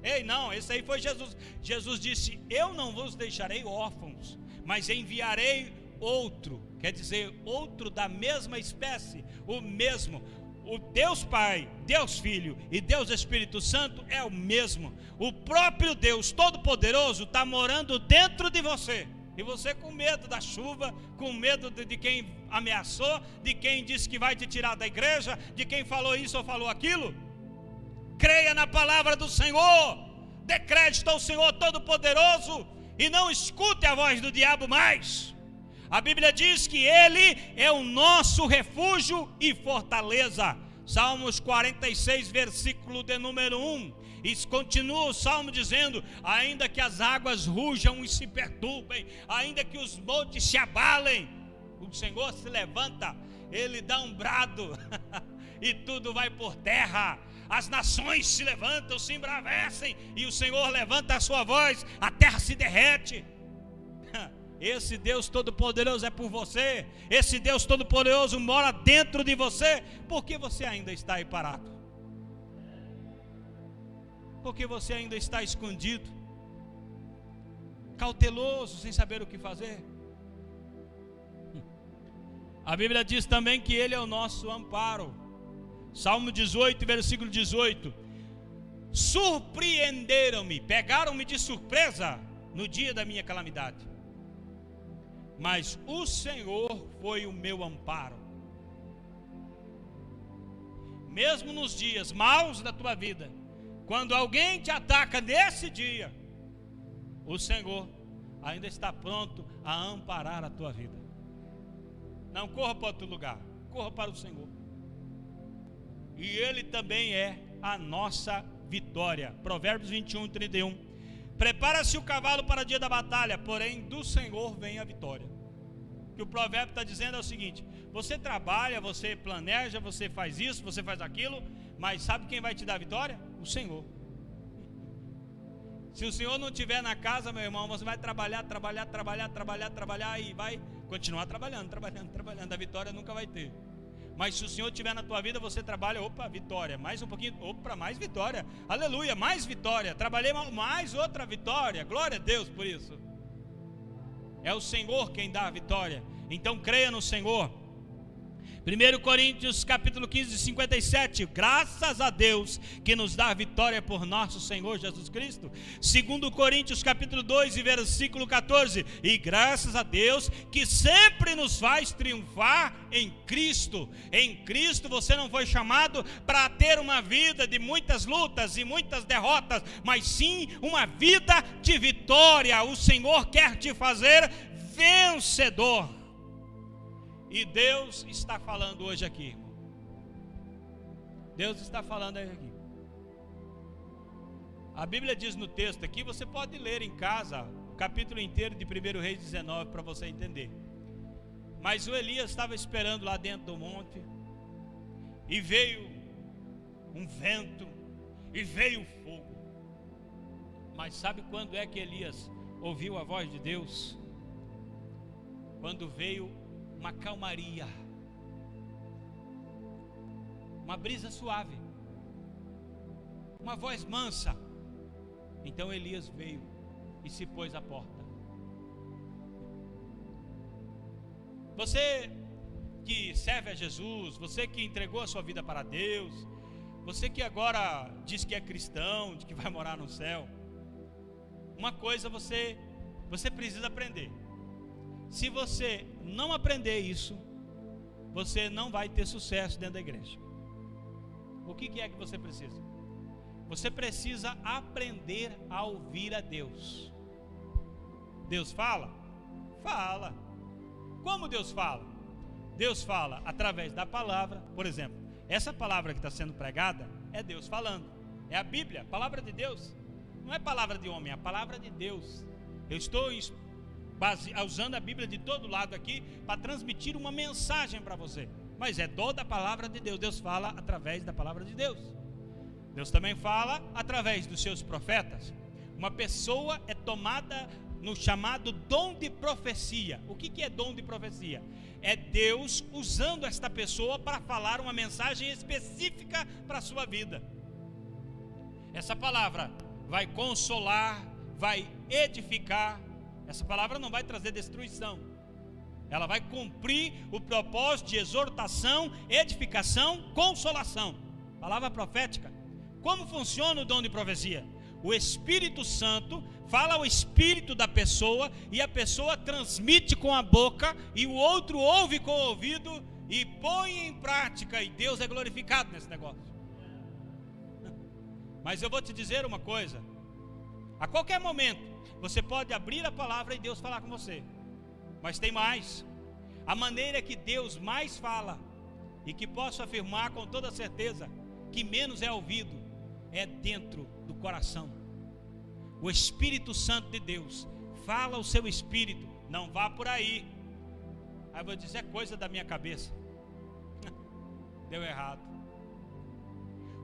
Ei, não, esse aí foi Jesus. Jesus disse: eu não vos deixarei órfãos, mas enviarei outro. Quer dizer, outro da mesma espécie, o mesmo. O Deus Pai, Deus Filho e Deus Espírito Santo é o mesmo. O próprio Deus Todo-Poderoso está morando dentro de você. E você com medo da chuva, com medo de quem ameaçou, de quem disse que vai te tirar da igreja, de quem falou isso ou falou aquilo. Creia na palavra do Senhor, dê crédito ao Senhor Todo-Poderoso e não escute a voz do diabo mais. A Bíblia diz que Ele é o nosso refúgio e fortaleza. Salmos 46, versículo de número 1. E continua o salmo dizendo: ainda que as águas rujam e se perturbem, ainda que os montes se abalem, o Senhor se levanta, Ele dá um brado e tudo vai por terra. As nações se levantam, se embravecem, e o Senhor levanta a sua voz, a terra se derrete. Esse Deus Todo-Poderoso é por você. Esse Deus Todo-Poderoso mora dentro de você. Por que você ainda está aí parado? Porque você ainda está escondido, cauteloso, sem saber o que fazer. A Bíblia diz também que Ele é o nosso amparo. Salmo 18, versículo 18. Surpreenderam-me, pegaram-me de surpresa no dia da minha calamidade, mas o Senhor foi o meu amparo. Mesmo nos dias maus da tua vida, quando alguém te ataca nesse dia, o Senhor ainda está pronto a amparar a tua vida. Não corra para outro lugar, corra para o Senhor. E Ele também é a nossa vitória. Provérbios 21, 31. Prepara-se o cavalo para o dia da batalha, porém do Senhor vem a vitória. O que o provérbio está dizendo é o seguinte: você trabalha, você planeja, você faz isso, você faz aquilo, mas sabe quem vai te dar a vitória? O Senhor. Se o Senhor não estiver na casa, meu irmão, você vai trabalhar e vai continuar trabalhando. A vitória nunca vai ter. Mas se o Senhor estiver na tua vida, você trabalha, opa, vitória, mais um pouquinho, opa, mais vitória, aleluia, mais vitória, trabalhei mais outra vitória, glória a Deus por isso. É o Senhor quem dá a vitória, então creia no Senhor. 1 Coríntios capítulo 15, 57, graças a Deus que nos dá a vitória por nosso Senhor Jesus Cristo. 2 Coríntios capítulo 2 e versículo 14, e graças a Deus que sempre nos faz triunfar em Cristo. Em Cristo você não foi chamado para ter uma vida de muitas lutas e muitas derrotas, mas sim uma vida de vitória. O Senhor quer te fazer vencedor. E Deus está falando hoje aqui, irmão. Deus está falando aqui. A Bíblia diz no texto aqui, você pode ler em casa o capítulo inteiro de 1 Reis 19 para você entender. Mas o Elias estava esperando lá dentro do monte, e veio um vento, e veio fogo. Mas sabe quando é que Elias ouviu a voz de Deus? Quando veio uma calmaria, uma brisa suave, uma voz mansa. Então Elias veio e se pôs à porta. Você que serve a Jesus, você que entregou a sua vida para Deus, você que agora diz que é cristão, de que vai morar no céu, uma coisa você precisa aprender. Se você não aprender isso, você não vai ter sucesso dentro da igreja. O que é que você precisa? Você precisa aprender a ouvir a Deus. Deus fala? Fala. Como Deus fala? Deus fala através da palavra. Por exemplo, essa palavra que está sendo pregada é Deus falando. É a Bíblia, a palavra de Deus. Não é palavra de homem, é a palavra de Deus. Eu estou usando a Bíblia de todo lado aqui para transmitir uma mensagem para você. Mas é toda a palavra de Deus. Deus fala através da palavra de Deus. Deus também fala através dos seus profetas. Uma pessoa é tomada no chamado dom de profecia. O que é dom de profecia? É Deus usando esta pessoa para falar uma mensagem específica para a sua vida. Essa palavra vai consolar, vai edificar. Essa palavra não vai trazer destruição. Ela vai cumprir o propósito de exortação, edificação, consolação. Palavra profética. Como funciona o dom de profecia? O Espírito Santo fala ao espírito da pessoa e a pessoa transmite com a boca e o outro ouve com o ouvido e põe em prática, e Deus é glorificado nesse negócio. Mas eu vou te dizer uma coisa: a qualquer momento você pode abrir a palavra e Deus falar com você. Mas tem mais. A maneira que Deus mais fala, e que posso afirmar com toda certeza que menos é ouvido, é dentro do coração. O Espírito Santo de Deus fala ao seu espírito. Não vá por aí. Aí eu vou dizer, é coisa da minha cabeça. Deu errado.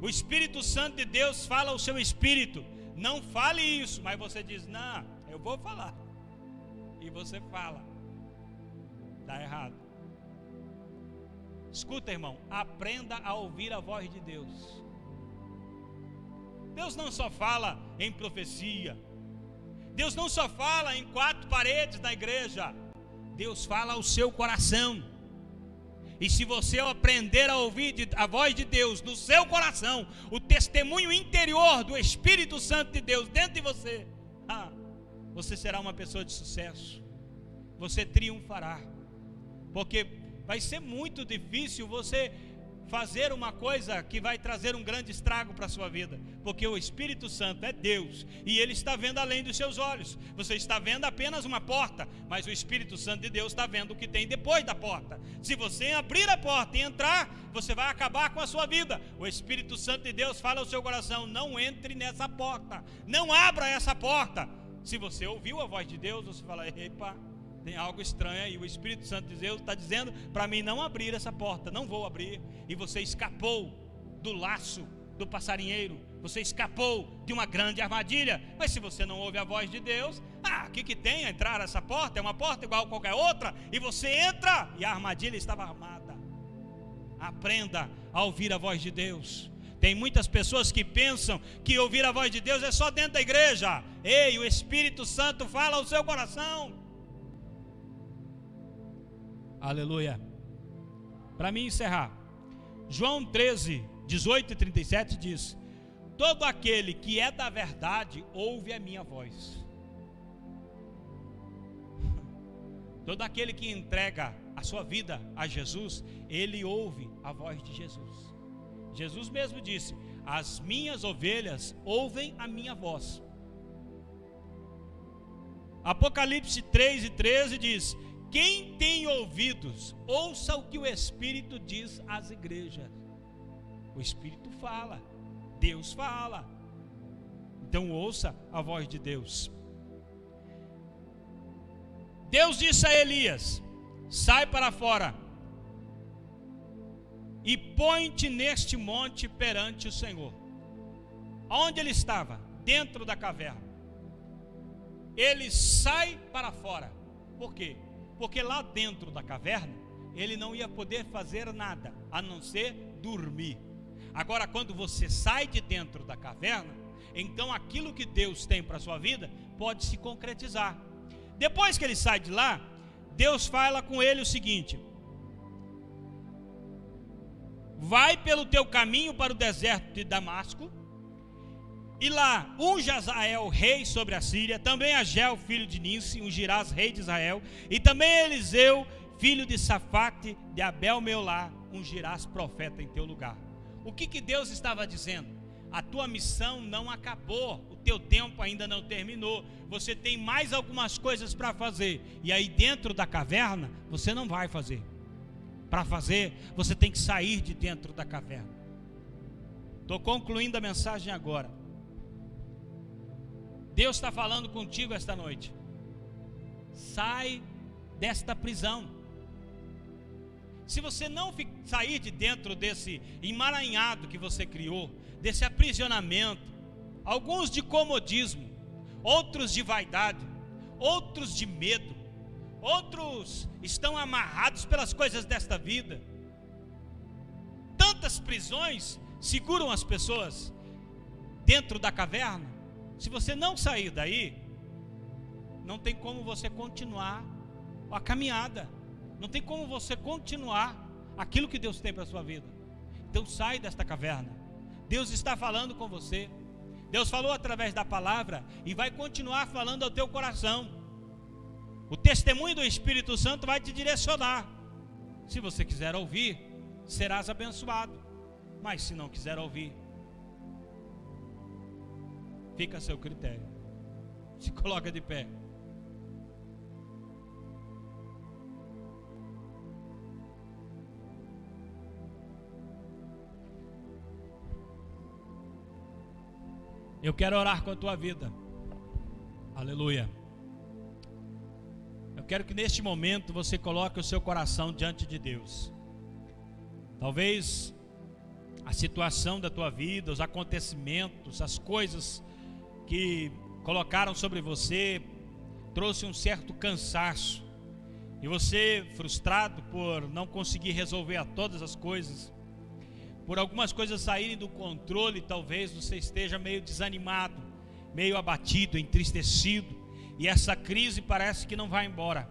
O Espírito Santo de Deus fala ao seu espírito. Não fale isso. Mas você diz, não, eu vou falar. E você fala. Está errado. Escuta, irmão, aprenda a ouvir a voz de Deus. Deus não só fala em profecia. Deus não só fala em quatro paredes da igreja. Deus fala ao seu coração. E se você aprender a ouvir a voz de Deus no seu coração, o testemunho interior do Espírito Santo de Deus dentro de você, você será uma pessoa de sucesso. Você triunfará. Porque vai ser muito difícil você fazer uma coisa que vai trazer um grande estrago para a sua vida, porque o Espírito Santo é Deus, e Ele está vendo além dos seus olhos. Você está vendo apenas uma porta, mas o Espírito Santo de Deus está vendo o que tem depois da porta. Se você abrir a porta e entrar, você vai acabar com a sua vida. O Espírito Santo de Deus fala ao seu coração, não entre nessa porta, não abra essa porta. Se você ouviu a voz de Deus, você fala, epa, tem algo estranho aí. O Espírito Santo de Deus está dizendo para mim não abrir essa porta, não vou abrir. E você escapou do laço do passarinheiro, você escapou de uma grande armadilha. Mas se você não ouve a voz de Deus, o que tem a entrar essa porta? É uma porta igual a qualquer outra, e você entra e a armadilha estava armada. Aprenda a ouvir a voz de Deus. Tem muitas pessoas que pensam que ouvir a voz de Deus é só dentro da igreja. Ei, o Espírito Santo fala ao seu coração. Aleluia. Para mim encerrar, João 13, 18 e 37 diz: todo aquele que é da verdade ouve a minha voz. Todo aquele que entrega a sua vida a Jesus, ele ouve a voz de Jesus. Jesus mesmo disse: as minhas ovelhas ouvem a minha voz. Apocalipse 3 e 13 diz: quem tem ouvidos, ouça o que o Espírito diz às igrejas. O Espírito fala, Deus fala. Então ouça a voz de Deus. Deus disse a Elias: sai para fora e põe-te neste monte perante o Senhor. Onde ele estava? Dentro da caverna. Ele sai para fora. Por quê? Porque lá dentro da caverna, ele não ia poder fazer nada, a não ser dormir. Agora, quando você sai de dentro da caverna, então aquilo que Deus tem para a sua vida, pode se concretizar. Depois que ele sai de lá, Deus fala com ele o seguinte: vai pelo teu caminho para o deserto de Damasco, e lá unge Azael rei sobre a Síria, também Ageu filho de Ninsi ungirás rei de Israel, e também Eliseu filho de Safate de Abel Meolá ungirás profeta em teu lugar. O que Deus estava dizendo? A tua missão não acabou, o teu tempo ainda não terminou, você tem mais algumas coisas para fazer, e aí dentro da caverna você não vai fazer. Para fazer, você tem que sair de dentro da caverna. Estou concluindo a mensagem agora. Deus está falando contigo esta noite. Sai desta prisão. Se você não sair de dentro desse emaranhado que você criou, desse aprisionamento, alguns de comodismo, outros de vaidade, outros de medo, outros estão amarrados pelas coisas desta vida. Tantas prisões seguram as pessoas dentro da caverna. Se você não sair daí, não tem como você continuar a caminhada, não tem como você continuar aquilo que Deus tem para a sua vida. Então sai desta caverna. Deus está falando com você. Deus falou através da palavra e vai continuar falando ao teu coração. O testemunho do Espírito Santo vai te direcionar. Se você quiser ouvir, serás abençoado. Mas se não quiser ouvir, fica a seu critério. Se coloca de pé. Eu quero orar com a tua vida. Aleluia. Eu quero que neste momento você coloque o seu coração diante de Deus. Talvez a situação da tua vida, os acontecimentos, as coisas que colocaram sobre você, trouxe um certo cansaço. E você, frustrado por não conseguir resolver todas as coisas, por algumas coisas saírem do controle, talvez você esteja meio desanimado, meio abatido, entristecido, e essa crise parece que não vai embora.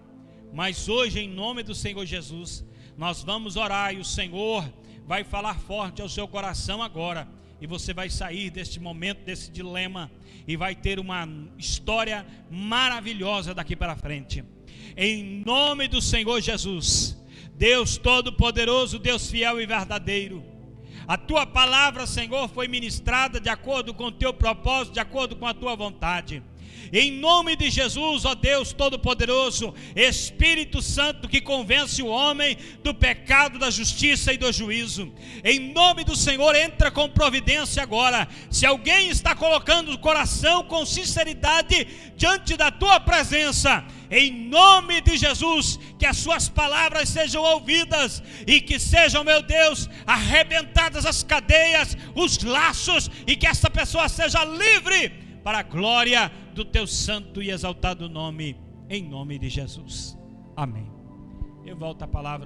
Mas hoje, em nome do Senhor Jesus, nós vamos orar e o Senhor vai falar forte ao seu coração agora, e você vai sair deste momento, desse dilema, e vai ter uma história maravilhosa daqui para frente. Em nome do Senhor Jesus, Deus Todo-Poderoso, Deus fiel e verdadeiro, a tua palavra, Senhor, foi ministrada de acordo com o teu propósito, de acordo com a tua vontade. Em nome de Jesus, ó Deus Todo-Poderoso, Espírito Santo que convence o homem do pecado, da justiça e do juízo, em nome do Senhor, entra com providência agora. Se alguém está colocando o coração com sinceridade diante da tua presença, em nome de Jesus, que as suas palavras sejam ouvidas e que sejam, meu Deus, arrebentadas as cadeias, os laços, e que essa pessoa seja livre para a glória do teu santo e exaltado nome, em nome de Jesus. Amém. Eu volto a palavra.